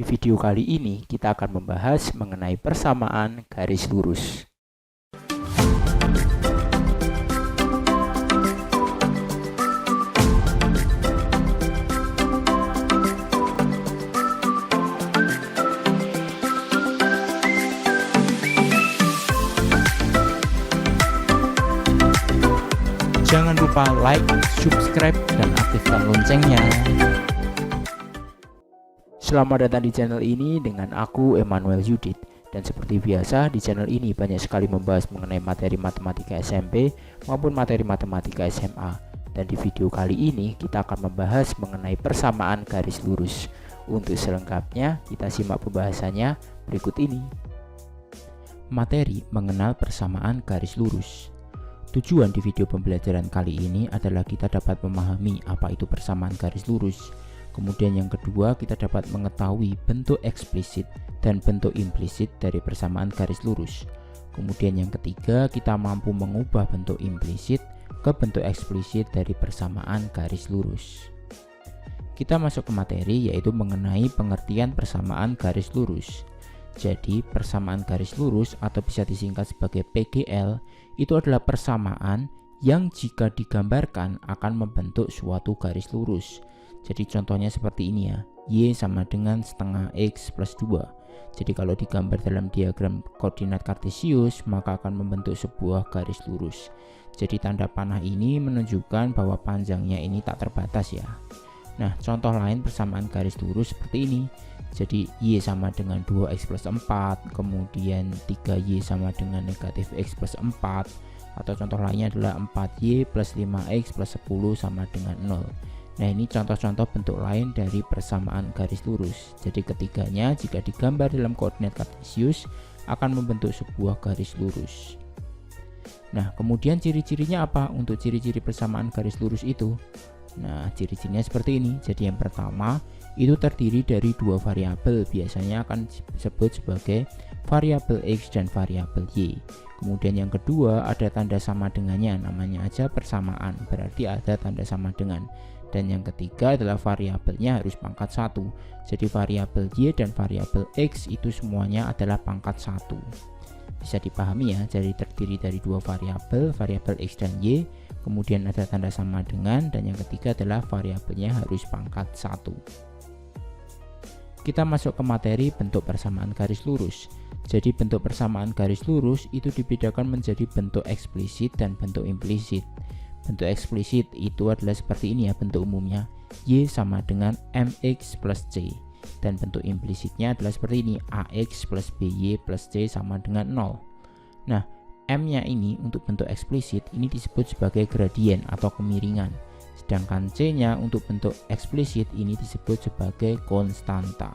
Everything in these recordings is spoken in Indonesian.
Di video kali ini kita akan membahas mengenai persamaan garis lurus. Jangan lupa like, subscribe, dan aktifkan loncengnya. Selamat datang di channel ini dengan aku Emmanuel Yudit. Dan seperti biasa di channel ini banyak sekali membahas mengenai materi matematika SMP maupun materi matematika SMA. Dan di video kali ini kita akan membahas mengenai persamaan garis lurus. Untuk selengkapnya kita simak pembahasannya berikut ini. Materi mengenal persamaan garis lurus. Tujuan di video pembelajaran kali ini adalah kita dapat memahami apa itu persamaan garis lurus. Kemudian yang kedua, kita dapat mengetahui bentuk eksplisit dan bentuk implisit dari persamaan garis lurus. Kemudian yang ketiga, kita mampu mengubah bentuk implisit ke bentuk eksplisit dari persamaan garis lurus. Kita masuk ke materi, yaitu mengenai pengertian persamaan garis lurus. Jadi persamaan garis lurus atau bisa disingkat sebagai PGL itu adalah persamaan yang jika digambarkan akan membentuk suatu garis lurus. Jadi contohnya seperti ini ya, Y sama dengan setengah X plus 2. Jadi kalau digambar dalam diagram koordinat kartesius maka akan membentuk sebuah garis lurus. Jadi tanda panah ini menunjukkan bahwa panjangnya ini tak terbatas ya. Nah, contoh lain persamaan garis lurus seperti ini. Jadi Y sama dengan 2X plus 4, kemudian 3Y sama dengan negatif X plus 4, atau contoh lainnya adalah 4Y plus 5X plus 10 sama dengan 0. Nah, ini contoh-contoh bentuk lain dari persamaan garis lurus. Jadi ketiganya jika digambar dalam koordinat kartesius akan membentuk sebuah garis lurus. Nah, kemudian ciri-cirinya apa untuk ciri-ciri persamaan garis lurus itu? Nah, ciri-cirinya seperti ini. Jadi yang pertama itu terdiri dari dua variabel, biasanya akan disebut sebagai variabel X dan variabel Y. Kemudian yang kedua ada tanda sama dengannya, namanya aja persamaan, berarti ada tanda sama dengan. Dan yang ketiga adalah variabelnya harus pangkat 1. Jadi variabel Y dan variabel X itu semuanya adalah pangkat 1. Bisa dipahami ya, jadi terdiri dari dua variabel X dan Y, kemudian ada tanda sama dengan, dan yang ketiga adalah variabelnya harus pangkat 1. Kita masuk ke materi bentuk persamaan garis lurus. Jadi bentuk persamaan garis lurus itu dibedakan menjadi bentuk eksplisit dan bentuk implisit. Bentuk eksplisit itu adalah seperti ini ya bentuk umumnya, Y sama dengan MX plus C. Dan bentuk implisitnya adalah seperti ini, AX plus BY plus C sama dengan 0. Nah, M nya ini untuk bentuk eksplisit ini disebut sebagai gradien atau kemiringan. Sedangkan C nya untuk bentuk eksplisit ini disebut sebagai konstanta.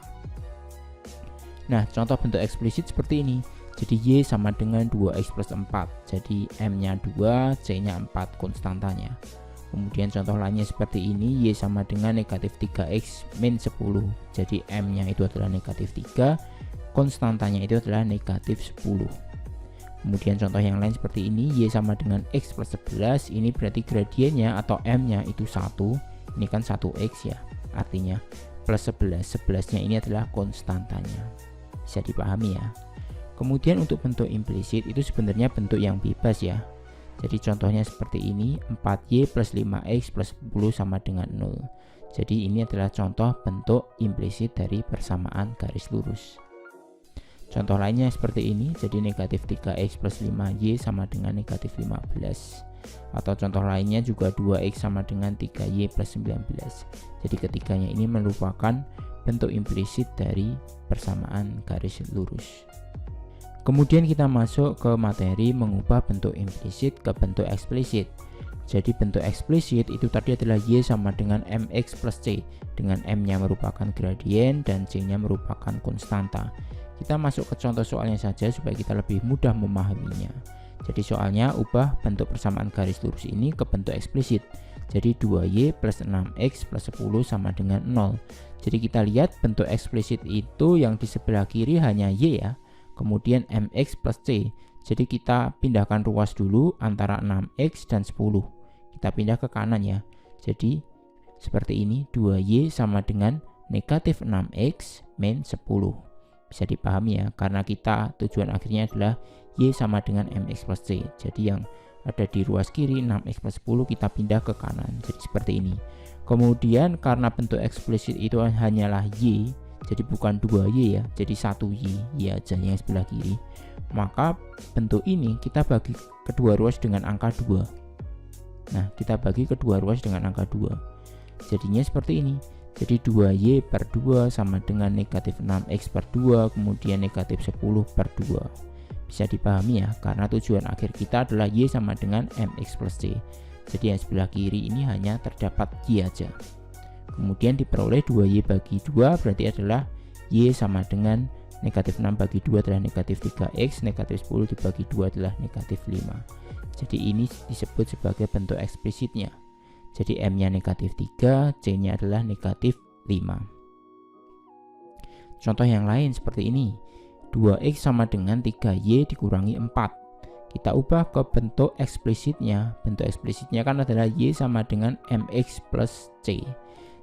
Nah, contoh bentuk eksplisit seperti ini. Jadi Y sama dengan 2X plus 4. Jadi M nya 2, C nya 4 konstantanya. Kemudian contoh lainnya seperti ini, Y sama dengan negatif 3X min 10. Jadi M nya itu adalah negatif 3, konstantanya itu adalah negatif 10. Kemudian contoh yang lain seperti ini, Y sama dengan X plus 11. Ini berarti gradiennya atau M nya itu 1. Ini kan 1X ya, artinya plus 11. 11 nya ini adalah konstantanya. Bisa dipahami ya. Kemudian untuk bentuk implisit itu sebenarnya bentuk yang bebas ya. Jadi contohnya seperti ini, 4Y plus 5X plus 10 sama dengan 0. Jadi ini adalah contoh bentuk implisit dari persamaan garis lurus. Contoh lainnya seperti ini, jadi negatif 3X plus 5Y sama dengan negatif 15. Atau contoh lainnya juga 2X sama dengan 3Y plus 19. Jadi ketiganya ini merupakan bentuk implisit dari persamaan garis lurus. Kemudian kita masuk ke materi mengubah bentuk implisit ke bentuk eksplisit. Jadi bentuk eksplisit itu tadi adalah Y sama dengan MX plus C, dengan M nya merupakan gradien dan C nya merupakan konstanta. Kita masuk ke contoh soalnya saja supaya kita lebih mudah memahaminya. Jadi soalnya ubah bentuk persamaan garis lurus ini ke bentuk eksplisit. Jadi 2Y plus 6X plus 10 sama dengan 0. Jadi kita lihat bentuk eksplisit itu yang di sebelah kiri hanya Y ya. Kemudian MX plus C. Jadi kita pindahkan ruas dulu antara 6X dan 10. Kita pindah ke kanan ya. Jadi seperti ini, 2Y sama dengan negatif 6x min 10. Bisa dipahami ya, karena kita tujuan akhirnya adalah y sama dengan mx plus c. Jadi yang ada di ruas kiri 6x plus 10 kita pindah ke kanan, jadi seperti ini. Kemudian karena bentuk eksplisit itu hanyalah y, jadi bukan 2y ya, jadi 1y aja yang sebelah kiri, maka bentuk ini kita bagi kedua ruas dengan angka 2. Nah, kita bagi kedua ruas dengan angka 2, jadinya seperti ini. Jadi 2y per 2 sama dengan negatif 6x per 2, kemudian negatif 10 per 2. Bisa dipahami ya, karena tujuan akhir kita adalah y sama dengan mx plus c. Jadi yang sebelah kiri ini hanya terdapat y aja. Kemudian diperoleh 2y bagi 2 berarti adalah y sama dengan negatif 6 bagi 2 adalah negatif 3x, negatif 10 dibagi 2 adalah negatif 5. Jadi ini disebut sebagai bentuk eksplisitnya. Jadi m-nya negatif 3, c-nya adalah negatif 5. Contoh yang lain seperti ini. 2x sama dengan 3y dikurangi 4. Kita ubah ke bentuk eksplisitnya. Bentuk eksplisitnya kan adalah y sama dengan mx plus c.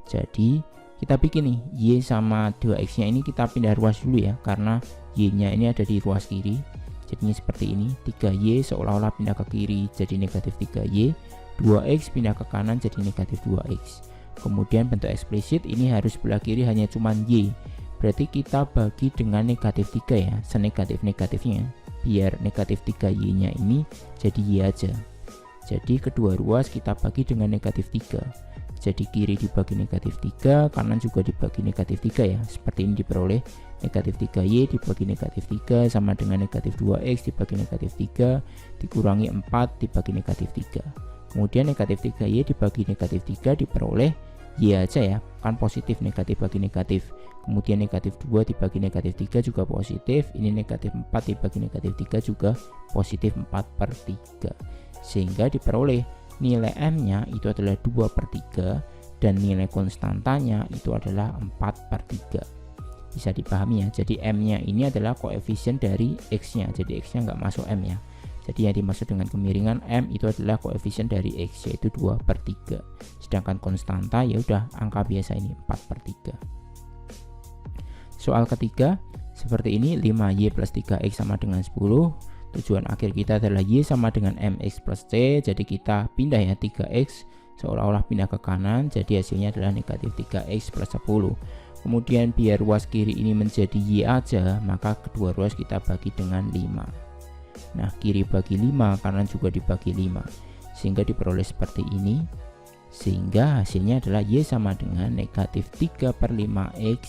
Jadi kita bikin nih y sama 2x nya ini kita pindah ruas dulu ya, karena y nya ini ada di ruas kiri. Jadinya seperti ini, 3y seolah-olah pindah ke kiri jadi negatif 3y, 2x pindah ke kanan jadi negatif 2x. Kemudian bentuk eksplisit ini harus sebelah kiri hanya cuman y, berarti kita bagi dengan negatif 3 ya, senegatif-negatifnya, biar negatif 3y nya ini jadi y aja. Jadi kedua ruas kita bagi dengan negatif 3, jadi kiri dibagi negatif 3, kanan juga dibagi negatif 3 ya. Seperti ini diperoleh negatif 3y dibagi negatif 3 sama dengan negatif 2x dibagi negatif 3 dikurangi 4 dibagi negatif 3. Kemudian negatif 3y dibagi negatif 3 diperoleh y aja ya, kan positif, negatif bagi negatif. Kemudian negatif 2 dibagi negatif 3 juga positif, ini negatif 4 dibagi negatif 3 juga positif 4 per 3. Sehingga diperoleh nilai m nya itu adalah 2 per 3 dan nilai konstantanya itu adalah 4 per 3. Bisa dipahami ya, jadi m nya ini adalah koefisien dari x nya, jadi x nya nggak masuk m ya. Jadi yang dimaksud dengan kemiringan m itu adalah koefisien dari x, yaitu 2 per 3. Sedangkan konstanta ya udah angka biasa ini 4 per 3. Soal ketiga seperti ini, 5y plus 3x sama dengan 10. Tujuan akhir kita adalah y sama dengan mx plus c, jadi kita pindah ya 3x seolah-olah pindah ke kanan, jadi hasilnya adalah negatif 3x plus 10. Kemudian biar ruas kiri ini menjadi y aja, maka kedua ruas kita bagi dengan 5. Nah, kiri bagi 5, kanan juga dibagi 5, sehingga diperoleh seperti ini. Sehingga hasilnya adalah y sama dengan negatif 3 per 5x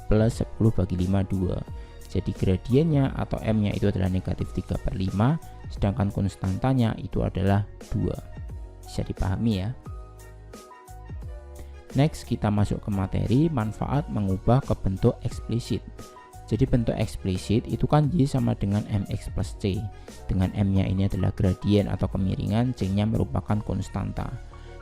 plus 10 bagi 5, 2. Jadi gradiennya atau m nya itu adalah negatif 3 per 5, sedangkan konstantanya itu adalah 2. Bisa dipahami ya. Next kita masuk ke materi manfaat mengubah ke bentuk eksplisit. Jadi bentuk eksplisit itu kan y sama dengan mx plus c, dengan m nya ini adalah gradien atau kemiringan, c nya merupakan konstanta.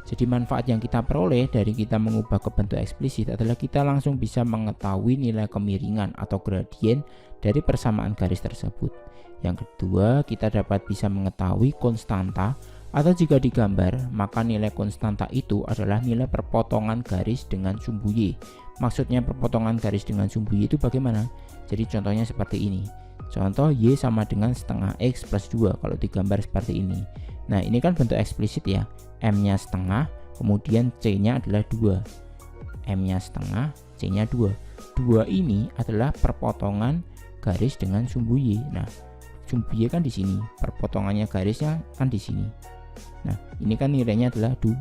Jadi manfaat yang kita peroleh dari kita mengubah ke bentuk eksplisit adalah kita langsung bisa mengetahui nilai kemiringan atau gradien dari persamaan garis tersebut. Yang kedua, kita dapat bisa mengetahui konstanta, atau jika digambar maka nilai konstanta itu adalah nilai perpotongan garis dengan sumbu y. Maksudnya perpotongan garis dengan sumbu y itu bagaimana? Jadi contohnya seperti ini. Contoh y sama dengan setengah x plus 2 kalau digambar seperti ini. Nah, ini kan bentuk eksplisit ya. M nya setengah, kemudian c nya adalah 2. M nya setengah, c nya 2. 2 ini adalah perpotongan garis dengan sumbu y. Nah, sumbu y kan di sini, perpotongannya garisnya kan di sini. Nah, ini kan nilainya adalah 2.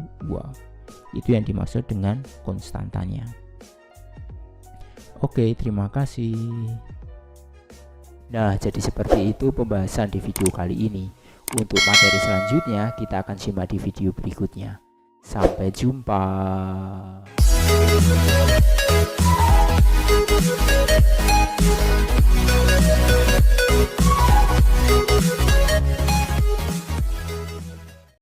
Itu yang dimaksud dengan konstantanya. Oke, terima kasih. Nah, jadi seperti itu pembahasan di video kali ini. Untuk materi selanjutnya kita akan simak di video berikutnya. Sampai jumpa.